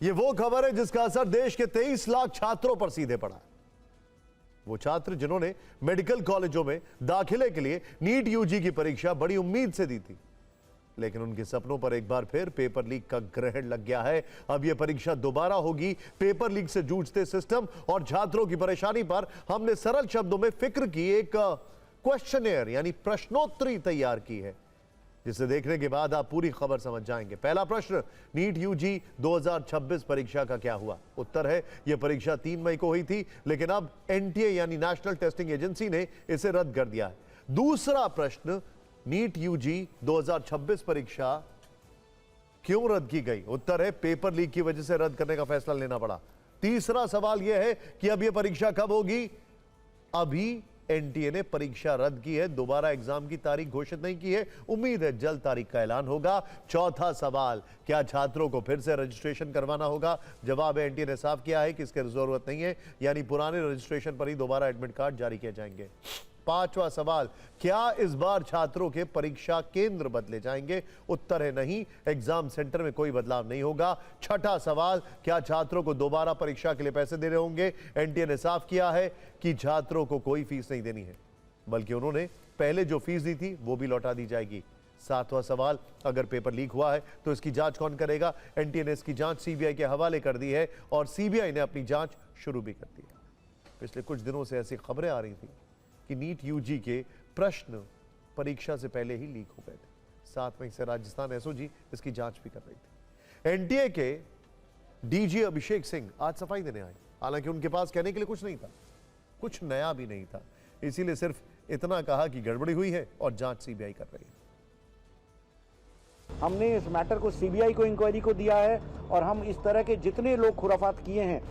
ये वो खबर है जिसका असर देश के 23 लाख छात्रों पर सीधे पड़ा है। वो छात्र जिन्होंने मेडिकल कॉलेजों में दाखिले के लिए नीट यूजी की परीक्षा बड़ी उम्मीद से दी थी, लेकिन उनके सपनों पर एक बार फिर पेपर लीक का ग्रहण लग गया है। अब यह परीक्षा दोबारा होगी। पेपर लीक से जूझते सिस्टम और छात्रों की परेशानी पर हमने सरल शब्दों में फिक्र की एक क्वेश्चनेयर यानी प्रश्नोत्तरी तैयार की है, जिसे देखने के बाद आप पूरी खबर समझ जाएंगे। पहला प्रश्न, नीट यूजी 2026 परीक्षा का क्या हुआ? उत्तर है, यह परीक्षा 3 मई को हुई थी, लेकिन अब एनटीए यानी नेशनल टेस्टिंग एजेंसी ने इसे रद्द कर दिया है। दूसरा प्रश्न, नीट यूजी 2026 परीक्षा क्यों रद्द की गई? उत्तर है, पेपर लीक की वजह से रद्द करने का फैसला लेना पड़ा। तीसरा सवाल यह है कि अब यह परीक्षा कब होगी? अभी एनटीए ने परीक्षा रद्द की है, दोबारा एग्जाम की तारीख घोषित नहीं की है, उम्मीद है जल्द तारीख का ऐलान होगा। चौथा सवाल, क्या छात्रों को फिर से रजिस्ट्रेशन करवाना होगा? जवाब है, एनटीए ने साफ किया है कि इसकी जरूरत नहीं है, यानी पुराने रजिस्ट्रेशन पर ही दोबारा एडमिट कार्ड जारी किए जाएंगे। पांचवा सवाल, क्या इस बार छात्रों के परीक्षा केंद्र बदले जाएंगे? उत्तर है नहीं, एग्जाम सेंटर में कोई बदलाव नहीं होगा। छठा सवाल, क्या छात्रों को दोबारा परीक्षा के लिए पैसे देने होंगे? एनटीए ने साफ किया है कि छात्रों को कोई फीस नहीं देनी है, बल्कि उन्होंने पहले जो फीस दी थी वो भी लौटा दी जाएगी। सातवां सवाल, अगर पेपर लीक हुआ है तो इसकी जांच कौन करेगा? एनटीए ने इसकी जांच सीबीआई के हवाले कर दी है और सीबीआई ने अपनी जांच शुरू भी कर दी है। पिछले कुछ दिनों से ऐसी खबरें आ रही थी कि नीट यूजी के प्रश्न परीक्षा से पहले ही लीक हो गए थे। 7 मई से राजस्थान एसओजी इसकी जांच भी कर रही थी। एनटीए के डीजी अभिषेक सिंह आज सफाई देने आए, हालांकि उनके पास कहने के लिए कुछ नहीं था, कुछ नया भी नहीं था, इसीलिए सिर्फ इतना कहा कि गड़बड़ी हुई है और जांच सीबीआई कर रही है। हमने इस मैटर को सीबीआई को इंक्वायरी को दिया है और हम इस तरह के जितने लोग खुराफात किए हैं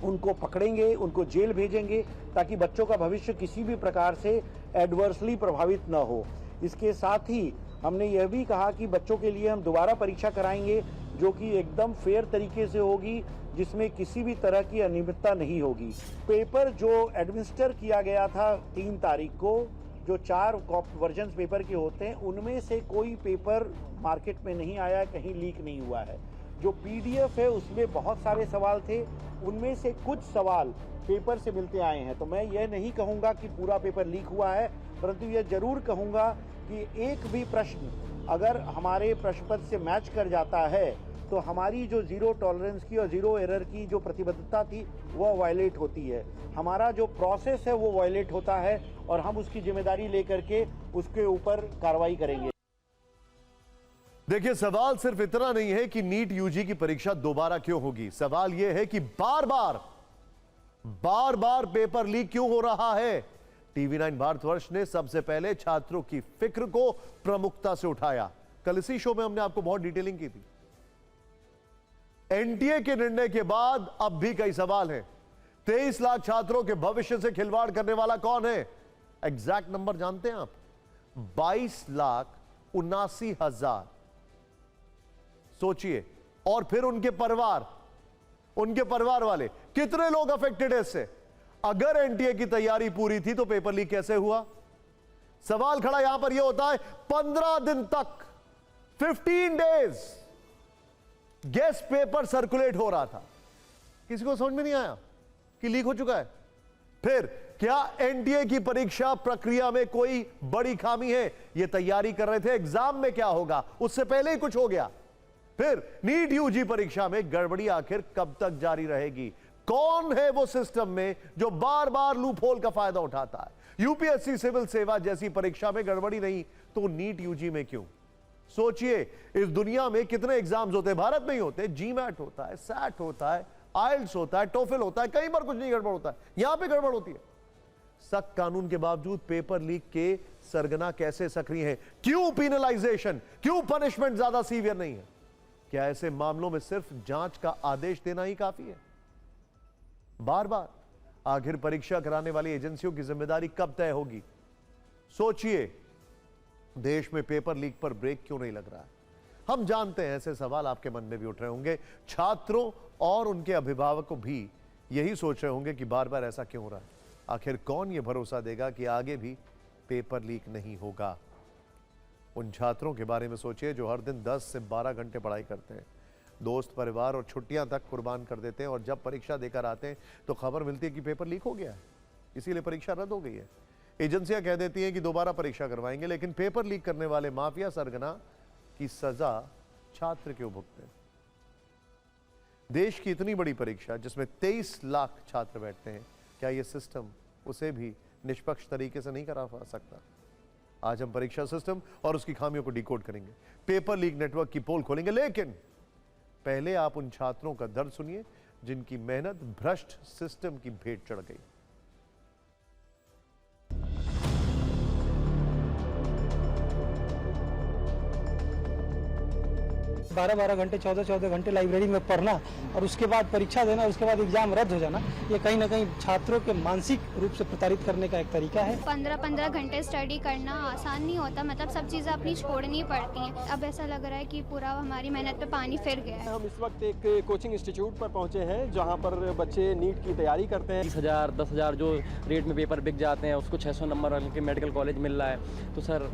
उनको पकड़ेंगे, उनको जेल भेजेंगे, ताकि बच्चों का भविष्य किसी भी प्रकार से एडवर्सली प्रभावित न हो। इसके साथ ही हमने यह भी कहा कि बच्चों के लिए हम दोबारा परीक्षा कराएंगे, जो कि एकदम फेयर तरीके से होगी, जिसमें किसी भी तरह की अनियमितता नहीं होगी। पेपर जो एडमिनिस्टर किया गया था 3 तारीख को, जो 4 वर्जन पेपर के होते हैं, उनमें से कोई पेपर मार्केट में नहीं आया, कहीं लीक नहीं हुआ है। जो पीडीएफ है उसमें बहुत सारे सवाल थे, उनमें से कुछ सवाल पेपर से मिलते आए हैं। तो मैं ये नहीं कहूँगा कि पूरा पेपर लीक हुआ है, परंतु यह जरूर कहूँगा कि एक भी प्रश्न अगर हमारे प्रश्न पत्र से मैच कर जाता है तो हमारी जो जीरो टॉलरेंस की और जीरो एरर की जो प्रतिबद्धता थी वह वायलेट होती है। हमारा जो प्रोसेस है वो वायलेट होता है और हम उसकी जिम्मेदारी लेकर के उसके ऊपर कार्रवाई करेंगे। देखिए, सवाल सिर्फ इतना नहीं है कि नीट यूजी की परीक्षा दोबारा क्यों होगी, सवाल यह है कि बार बार पेपर लीक क्यों हो रहा है। टीवी 9 भारतवर्ष ने सबसे पहले छात्रों की फिक्र को प्रमुखता से उठाया। कल इसी शो में हमने आपको बहुत डिटेलिंग की थी। एनटीए के निर्णय के बाद अब भी कई सवाल हैं। 23 लाख छात्रों के भविष्य से खिलवाड़ करने वाला कौन है? एग्जैक्ट नंबर जानते हैं आप? 22,79,000। सोचिए, और फिर उनके परिवार वाले कितने लोग अफेक्टेड है इससे? अगर एनटीए की तैयारी पूरी थी तो पेपर लीक कैसे हुआ? सवाल खड़ा यहां पर यह होता है, 15 दिन तक 15 डेज गेस्ट पेपर सर्कुलेट हो रहा था, किसी को समझ में नहीं आया कि लीक हो चुका है। फिर क्या एनटीए की परीक्षा प्रक्रिया में कोई बड़ी खामी है? यह तैयारी कर रहे थे एग्जाम में क्या होगा, उससे पहले ही कुछ हो गया। फिर नीट यूजी परीक्षा में गड़बड़ी आखिर कब तक जारी रहेगी? कौन है वो सिस्टम में जो बार बार लूप होल का फायदा उठाता है? यूपीएससी सिविल सेवा जैसी परीक्षा में गड़बड़ी नहीं तो नीट यूजी में क्यों? सोचिए, इस दुनिया में कितने एग्जाम्स होते हैं, भारत में ही होते हैं। जीमैट होता है, सैट होता है, आइल्स होता है, टोफिल होता है, कहीं पर कुछ नहीं गड़बड़ होता है, यहां पे गड़बड़ होती है। सख्त कानून के बावजूद पेपर लीक के सरगना कैसे सक्रिय हैं? क्यों पेनलाइजेशन, क्यों पनिशमेंट ज्यादा सीवियर नहीं है? क्या ऐसे मामलों में सिर्फ जांच का आदेश देना ही काफी है? बार बार आखिर परीक्षा कराने वाली एजेंसियों की जिम्मेदारी कब तय होगी? सोचिए, देश में पेपर लीक पर ब्रेक क्यों नहीं लग रहा है? हम जानते हैं ऐसे सवाल आपके मन में भी उठ रहे होंगे। छात्रों और उनके अभिभावक भी यही सोच रहे होंगे कि बार बार ऐसा क्यों हो रहा है। आखिर कौन यह भरोसा देगा कि आगे भी पेपर लीक नहीं होगा? उन छात्रों के बारे में सोचिए जो हर दिन 10 से 12 घंटे पढ़ाई करते हैं, दोस्त, परिवार और छुट्टियां तक कुर्बान कर देते हैं और जब परीक्षा देकर आते हैं तो खबर मिलती है कि पेपर लीक हो गया है, इसीलिए परीक्षा रद्द हो गई है। एजेंसियां कह देती हैं कि दोबारा परीक्षा करवाएंगे, लेकिन पेपर लीक करने वाले माफिया सरगना की सजा छात्र क्यों भुगते हैं? देश की इतनी बड़ी परीक्षा जिसमें 23 लाख छात्र बैठते हैं, क्या यह सिस्टम उसे भी निष्पक्ष तरीके से नहीं करा सकता? आज हम परीक्षा सिस्टम और उसकी खामियों को डिकोड करेंगे, पेपर लीक नेटवर्क की पोल खोलेंगे, लेकिन पहले आप उन छात्रों का दर्द सुनिए जिनकी मेहनत भ्रष्ट सिस्टम की भेंट चढ़ गई। 12-12 घंटे 14-14 घंटे लाइब्रेरी में पढ़ना और उसके बाद परीक्षा देना, उसके बाद एग्जाम रद्द हो जाना, ये कहीं ना कहीं छात्रों के मानसिक रूप से प्रताड़ित करने का एक तरीका है। 15-15 घंटे स्टडी करना आसान नहीं होता, मतलब सब चीज़ें अपनी छोड़नी पड़ती हैं। अब ऐसा लग रहा है कि पूरा हमारी मेहनत पे पानी फिर गया है। हम इस वक्त एक कोचिंग इंस्टीट्यूट पर पहुंचे हैं जहां पर बच्चे नीट की तैयारी करते हैं। 20,000 10,000 जो रेट में पेपर बिक जाते हैं उसको 600 नंबर वाले के मेडिकल कॉलेज मिल रहा है, तो सर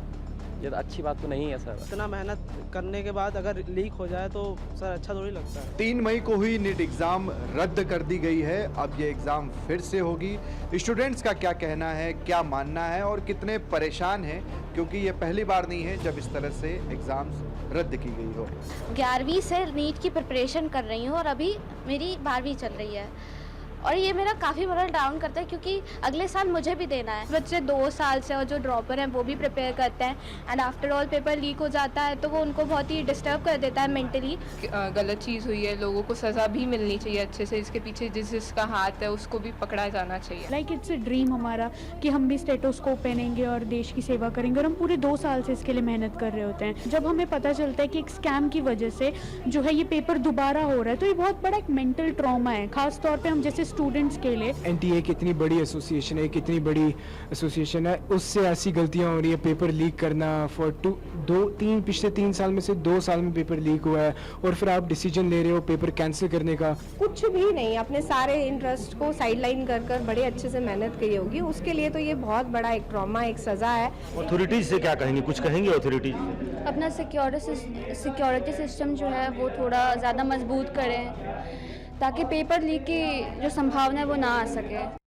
ये अच्छी बात तो नहीं है सर। इतना मेहनत करने के बाद अगर लीक हो जाए तो सर अच्छा थोड़ी लगता है। 3 मई को हुई नीट एग्ज़ाम रद्द कर दी गई है, अब ये एग्ज़ाम फिर से होगी। स्टूडेंट्स का क्या कहना है, क्या मानना है और कितने परेशान हैं, क्योंकि ये पहली बार नहीं है जब इस तरह से एग्ज़ाम्स रद्द की गई हो। 11वीं से नीट की प्रिपरेशन कर रही हूँ और अभी मेरी 12वीं चल रही है और ये मेरा काफ़ी मोरल डाउन करता है क्योंकि अगले साल मुझे भी देना है। बच्चे 2 साल से और जो ड्रॉपर हैं वो भी प्रिपेयर करते हैं and after all paper leak हो जाता है तो वो उनको बहुत ही डिस्टर्ब कर देता है मेंटली। गलत चीज़ हुई है, लोगों को सज़ा भी मिलनी चाहिए अच्छे से, इसके पीछे जिसका हाथ है उसको भी पकड़ा जाना चाहिए। लाइक इट्स अ ड्रीम हमारा कि हम भी स्टेटोस्कोप पहनेंगे और देश की सेवा करेंगे और हम पूरे 2 साल से इसके लिए मेहनत कर रहे होते हैं। जब हमें पता चलता है कि एक स्कैम की वजह से जो है ये पेपर दोबारा हो रहा है तो ये बहुत बड़ा एक मेंटल ट्रॉमा है, खास तौर पे हम जैसे स्टूडेंट्स के लिए। एनटीए कितनी बड़ी एसोसिएशन है, कितनी बड़ी एसोसिएशन है, उससे ऐसी गलतियां हो रही है, पेपर लीक करना पिछले 3 साल में से 2 साल में पेपर लीक हुआ है और फिर आप डिसीजन ले रहे हो पेपर कैंसिल करने का। कुछ भी नहीं, अपने सारे इंटरेस्ट को साइडलाइन कर बड़े अच्छे से मेहनत की होगी, उसके लिए तो ये बहुत बड़ा एक ट्रॉमा, एक सजा है। अथॉरिटीज से क्या कहेंगे, कुछ कहेंगे अथॉरिटीज? अपना सिक्योरिटी सिस्टम जो है वो थोड़ा ज़्यादा मजबूत करें ताकि पेपर लीक की जो संभावना है वो ना आ सके।